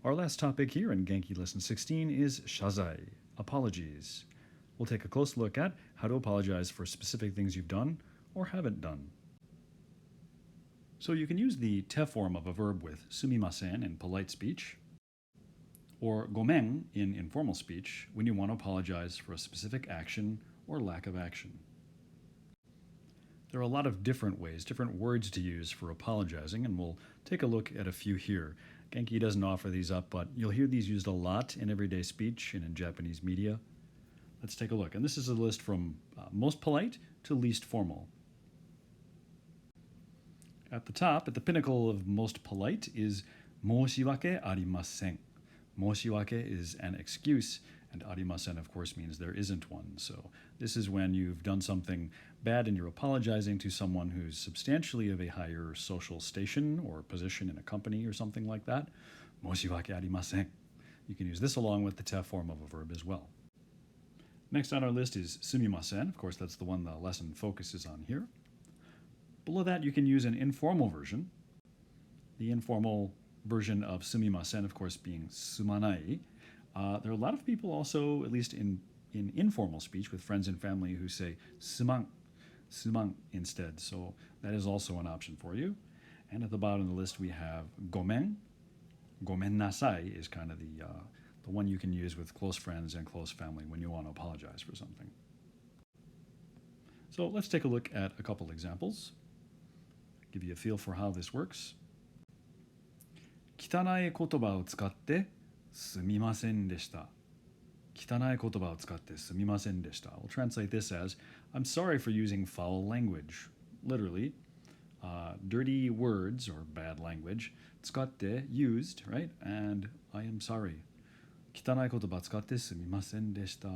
Our last topic here in Genki Lesson 16 is shazai, apologies. We'll take a close look at how to apologize for specific things you've done or haven't done. So you can use the te form of a verb with sumimasen in polite speech, or gomen in informal speech when you want to apologize for a specific action or lack of action. There are a lot of different ways, different words to use for apologizing, and we'll take a look at a few here. Genki doesn't offer these up, but you'll hear these used a lot in everyday speech and in Japanese media. Let's take a look. And this is a list from most polite to least formal. At the top, at the pinnacle of most polite, is moshiwake arimasen. Moshiwake is an excuse, and arimasen, of course, means there isn't one. So this is when you've done something bad and you're apologizing to someone who's substantially of a higher social station or position in a company or something like that. Moshiwake arimasen. You can use this along with the te form of a verb as well. Next on our list is sumimasen. Of course, that's the one the lesson focuses on here. Below that, you can use an informal version. The informal version of sumimasen, of course, being sumanai. There are a lot of people also, at least in informal speech with friends and family, who say sumang instead. So that is also an option for you. And at the bottom of the list, we have gomen. Gomen nasai is kind of the one you can use with close friends and close family when you want to apologize for something. So let's take a look at a couple examples. Give you a feel for how this works. 汚い言葉を使ってすみませんでした。汚い言葉を使ってすみませんでした。We'll translate this as, I'm sorry for using foul language. Literally, dirty words or bad language. 使って used, right? And I am sorry. 汚い言葉使ってすみませんでした。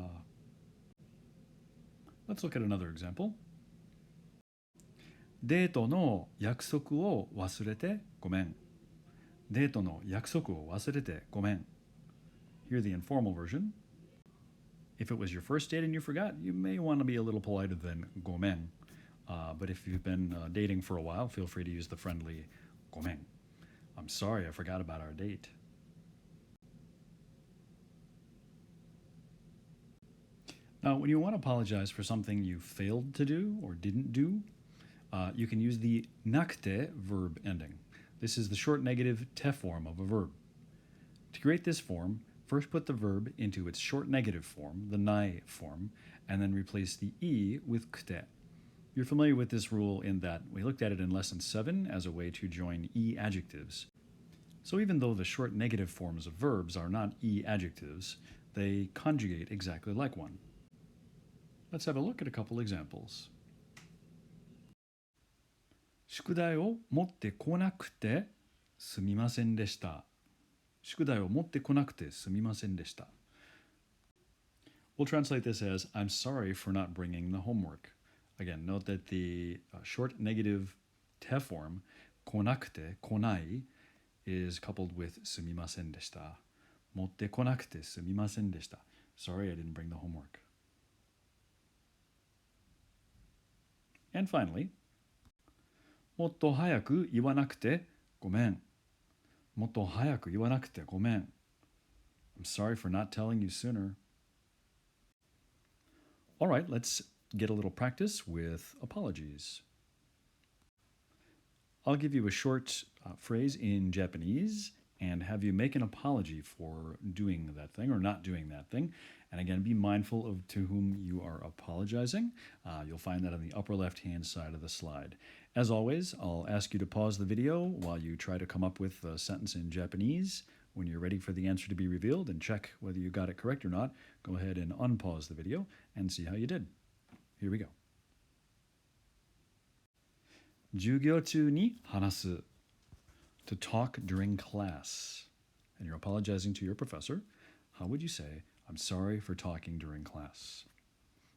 Let's look at another example. デートの約束を忘れてごめん。デートの約束を忘れてごめん。Here the informal version. If it was your first date and you forgot, you may want to be a little politer than ごめん. But if you've been dating for a while, feel free to use the friendly ごめん. I'm sorry, I forgot about our date. Now, when you want to apologize for something you failed to do or didn't do, you can use the Nocte verb ending. This is the short negative te form of a verb. To create this form, first put the verb into its short negative form, the nai form, and then replace the e with kte. You're familiar with this rule in that we looked at it in Lesson 7 as a way to join e adjectives. So even though the short negative forms of verbs are not e adjectives, they conjugate exactly like one. Let's have a look at a couple examples. 宿題を持ってこなくてすみませんでした。宿題を持ってこなくてすみませんでした。We'll translate this as, I'm sorry for not bringing the homework. Again, note that the short negative te form, こなくて、こない, is coupled with すみませんでした。持ってこなくてすみませんでした。Sorry, I didn't bring the homework. And finally, もっと早く言わなくてごめん。もっと早く言わなくてごめん。I'm sorry for not telling you sooner. All right, let's get a little practice with apologies. I'll give you a short phrase in Japanese and have you make an apology for doing that thing or not doing that thing. And again, be mindful of to whom you are apologizing. You'll find that on the upper left-hand side of the slide. As always, I'll ask you to pause the video while you try to come up with a sentence in Japanese. When you're ready for the answer to be revealed and check whether you got it correct or not, go ahead and unpause the video and see how you did. Here we go. 授業中に話す to talk during class. And you're apologizing to your professor. How would you say, I'm sorry for talking during class?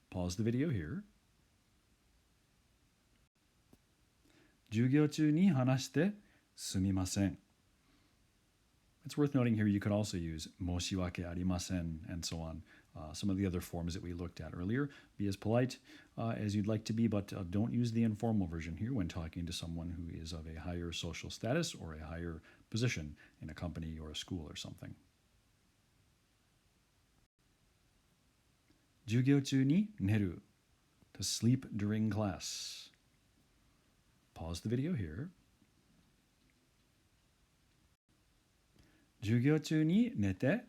Pause the video here. 授業中に話してすみません. It's worth noting here you could also use 申し訳ありません and so on. Some of the other forms that we looked at earlier. Be as polite as you'd like to be, but don't use the informal version here when talking to someone who is of a higher social status or a higher position in a company or a school or something. 授業中に寝る to sleep during class. Pause the video here. 授業中に寝て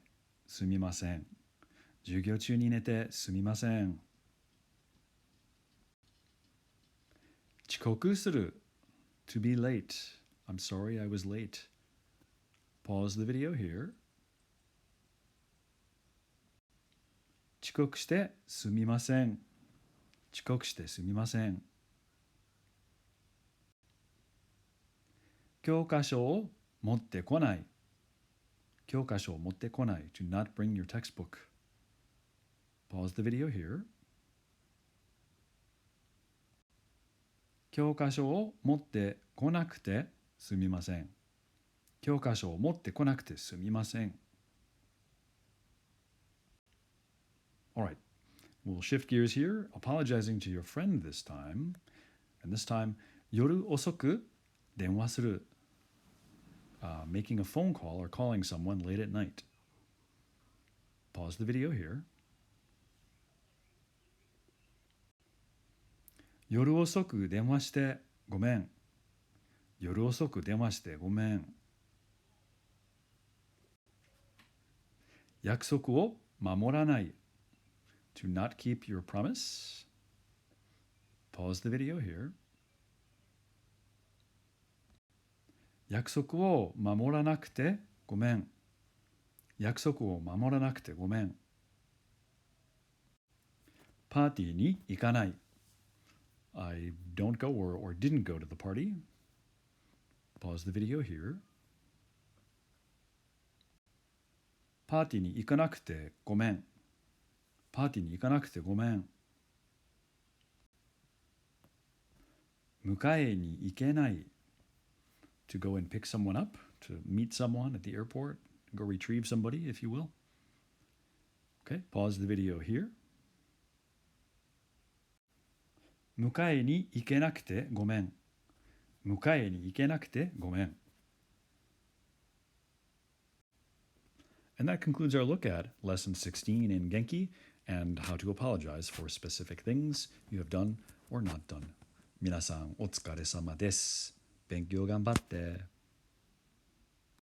すみません。授業中に寝てすみません。遅刻する to be late. I'm sorry I was late. Pause the video here. 遅刻してすみません。遅刻してすみません。教科書を持ってこない。教科書を持ってこない。Do not bring your textbook. Pause the video here. 教科書を持ってこなくてすみません。教科書を持ってこなくてすみません。Alright, we'll shift gears here, apologizing to your friend this time. And this time, 夜遅く電話する. Making a phone call or calling someone late at night. Pause the video here. 夜遅く電話してごめん。夜遅く電話してごめん。約束を守らない。To not keep your promise. Pause the video here. 約束を守らなくてごめん。約束を守らなくてごめん。パーティーに行かない。I don't go or didn't go to the party. Pause the video here. パーティーに行かなくてごめん。パーティーに行かなくてごめん。迎えに行けない。To go and pick someone up, to meet someone at the airport, go retrieve somebody, if you will. Okay, pause the video here. 迎えに行けなくてごめん。迎えに行けなくてごめん。And that concludes our look at Lesson 16 in Genki and how to apologize for specific things you have done or not done. 皆さんお疲れ様です。勉強頑張って。